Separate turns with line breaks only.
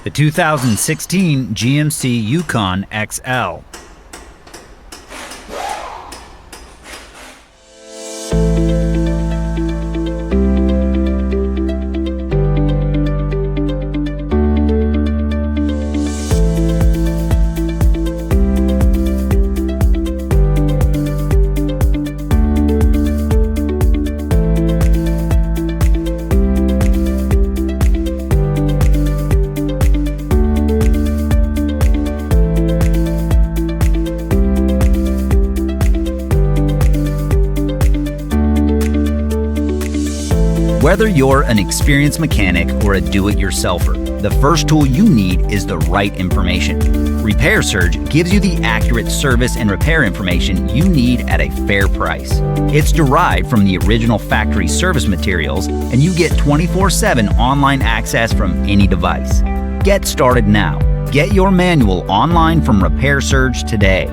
The 2016 GMC Yukon XL. Whether you're an experienced mechanic or a do-it-yourselfer, the first tool you need is the right information. Repair Surge gives you the accurate service and repair information you need at a fair price. It's derived from the original factory service materials, and you get 24/7 online access from any device. Get started now. Get your manual online from Repair Surge today.